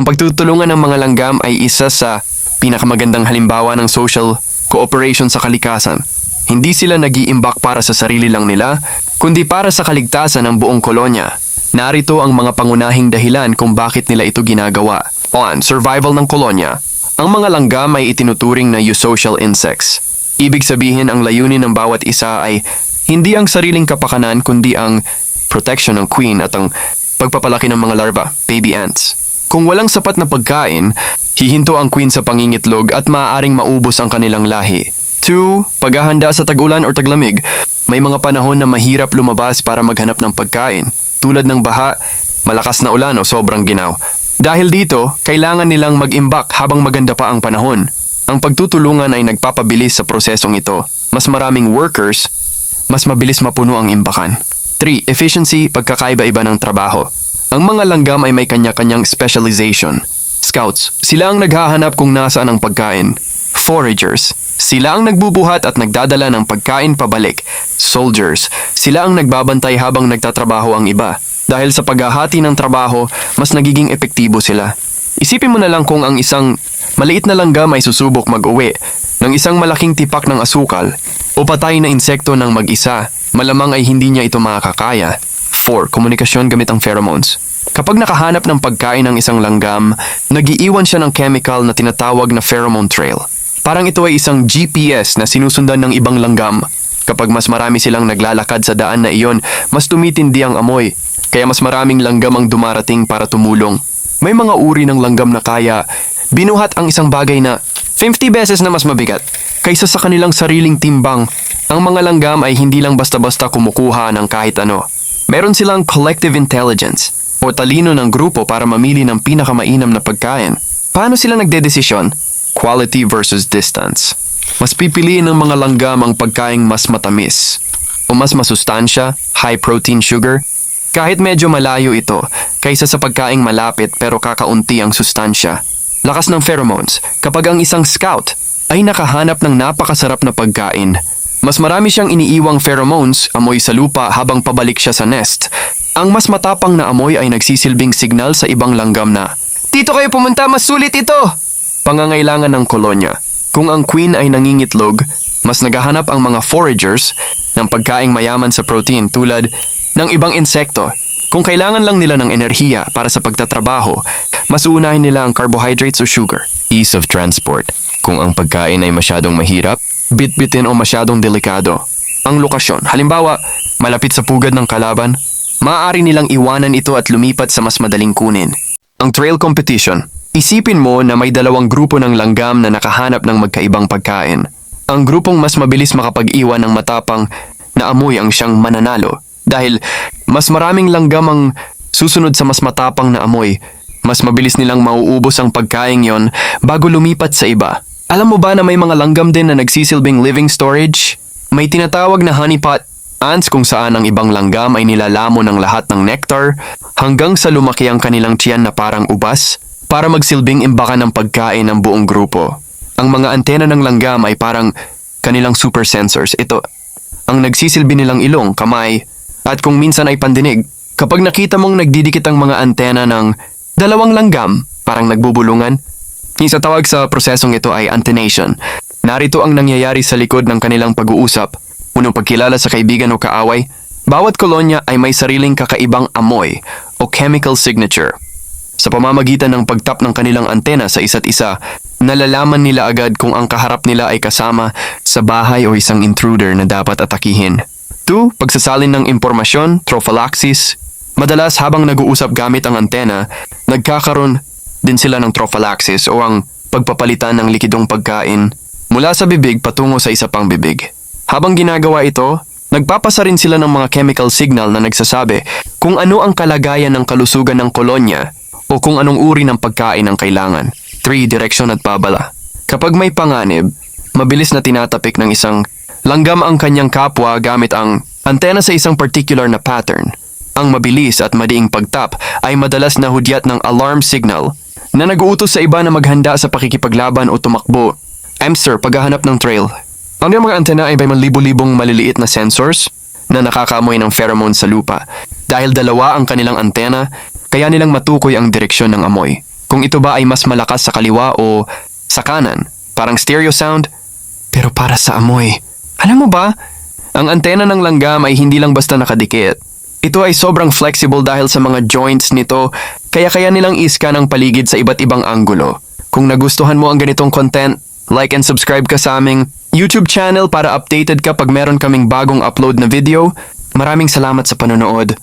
Ang pagtutulungan ng mga langgam ay isa sa pinakamagandang halimbawa ng social cooperation sa kalikasan. Hindi sila nag-iimbak para sa sarili lang nila, kundi para sa kaligtasan ng buong kolonya. Narito ang mga pangunahing dahilan kung bakit nila ito ginagawa. 1. Survival ng kolonya. Ang mga langgam ay itinuturing na eusocial insects. Ibig sabihin ang layunin ng bawat isa ay hindi ang sariling kapakanan kundi ang protection ng queen at ang pagpapalaki ng mga larva, baby ants. Kung walang sapat na pagkain, hihinto ang queen sa pangingitlog at maaaring maubos ang kanilang lahi. 2. Paghahanda sa tag-ulan o taglamig. May mga panahon na mahirap lumabas para maghanap ng pagkain, tulad ng baha, malakas na ulan o sobrang ginaw. Dahil dito, kailangan nilang mag-imbak habang maganda pa ang panahon. Ang pagtutulungan ay nagpapabilis sa prosesong ito. Mas maraming workers, mas mabilis mapuno ang imbakan. 3. Efficiency, pagkakaiba-iba ng trabaho. Ang mga langgam ay may kanya-kanyang specialization. Scouts, sila ang naghahanap kung nasaan ang pagkain. Foragers, sila ang nagbubuhat at nagdadala ng pagkain pabalik. Soldiers, sila ang nagbabantay habang nagtatrabaho ang iba. Dahil sa paghahati ng trabaho, mas nagiging epektibo sila. Isipin mo na lang kung ang isang maliit na langgam ay susubok mag-uwi ng isang malaking tipak ng asukal o patay na insekto ng mag-isa, malamang ay hindi niya ito makakaya. 4. Komunikasyon gamit ang pheromones. Kapag nakahanap ng pagkain ng isang langgam, nag-iiwan siya ng chemical na tinatawag na pheromone trail. Parang ito ay isang GPS na sinusundan ng ibang langgam. Kapag mas marami silang naglalakad sa daan na iyon, mas tumitindi ang amoy. Kaya mas maraming langgam ang dumarating para tumulong. May mga uri ng langgam na kaya binuhat ang isang bagay na 50 beses na mas mabigat kaysa sa kanilang sariling timbang. Ang mga langgam ay hindi lang basta-basta kumukuha ng kahit ano. Meron silang collective intelligence o talino ng grupo para mamili ng pinakamainam na pagkain. Paano sila nagdedesisyon? Quality versus distance. Mas pipiliin ng mga langgam ang pagkaing mas matamis o mas masustansya, high protein sugar, kahit medyo malayo ito, kaysa sa pagkaing malapit pero kakaunti ang sustansya. Lakas ng pheromones. Kapag ang isang scout ay nakahanap ng napakasarap na pagkain, mas marami siyang iniiwang pheromones, amoy sa lupa habang pabalik siya sa nest. Ang mas matapang na amoy ay nagsisilbing signal sa ibang langgam na, "Dito kayo pumunta, mas sulit ito!" Pangangailangan ng kolonya. Kung ang queen ay nangingitlog, mas naghahanap ang mga foragers ng pagkaing mayaman sa protein tulad ng ibang insekto. Kung kailangan lang nila ng enerhiya para sa pagtatrabaho, mas uunahin nila ang carbohydrates o sugar. Ease of transport. Kung ang pagkain ay masyadong mahirap, bitbitin o masyadong delikado. Ang lokasyon. Halimbawa, malapit sa pugad ng kalaban, maaari nilang iwanan ito at lumipat sa mas madaling kunin. Ang trail competition. Isipin mo na may dalawang grupo ng langgam na nakahanap ng magkaibang pagkain. Ang grupong mas mabilis makapag-iwan ng matapang na amoy ang siyang mananalo. Dahil mas maraming langgam ang susunod sa mas matapang na amoy, mas mabilis nilang mauubos ang pagkain yon bago lumipat sa iba. Alam mo ba na may mga langgam din na nagsisilbing living storage? May tinatawag na honeypot ants kung saan ang ibang langgam ay nilalamo ng lahat ng nectar hanggang sa lumaki ang kanilang tiyan na parang ubas para magsilbing imbakan ng pagkain ng buong grupo. Ang mga antena ng langgam ay parang kanilang super sensors. Ito ang nagsisilbi nilang ilong, kamay, at kung minsan ay pandinig. Kapag nakita mong nagdidikit ang mga antena ng dalawang langgam, parang nagbubulungan, isa tawag sa prosesong ito ay antenation. Narito ang nangyayari sa likod ng kanilang pag-uusap. Unang pagkilala sa kaibigan o kaaway, bawat kolonya ay may sariling kakaibang amoy o chemical signature. Sa pamamagitan ng pagtap ng kanilang antena sa isa't isa, nalalaman nila agad kung ang kaharap nila ay kasama sa bahay o isang intruder na dapat atakihin. 2. Pagsasalin ng impormasyon, trophallaxis. Madalas habang nag-uusap gamit ang antena, nagkakaroon din sila ng trophallaxis o ang pagpapalitan ng likidong pagkain mula sa bibig patungo sa isa pang bibig. Habang ginagawa ito, nagpapasa rin sila ng mga chemical signal na nagsasabi kung ano ang kalagayan ng kalusugan ng kolonya o kung anong uri ng pagkain ang kailangan. 3. Direksyon at babala. Kapag may panganib, mabilis na tinatapik ng isang langgam ang kanyang kapwa gamit ang antena sa isang particular na pattern. Ang mabilis at madiing pagtap ay madalas na hudyat ng alarm signal na nag-uutos sa iba na maghanda sa pakikipaglaban o tumakbo. Sir, paghahanap ng trail. Ang mga antena ay may libo-libong maliliit na sensors na nakakaamoy ng pheromones sa lupa. Dahil dalawa ang kanilang antena, kaya nilang matukoy ang direksyon ng amoy. kung ito ba ay mas malakas sa kaliwa o sa kanan, parang stereo sound. Pero para sa amoy, alam mo ba, ang antena ng langgam ay hindi lang basta nakadikit. Ito ay sobrang flexible dahil sa mga joints nito, kaya nilang i-scan ang paligid sa iba't ibang anggulo. Kung nagustuhan mo ang ganitong content, like and subscribe ka sa aming YouTube channel para updated ka pag meron kaming bagong upload na video. Maraming salamat sa panonood.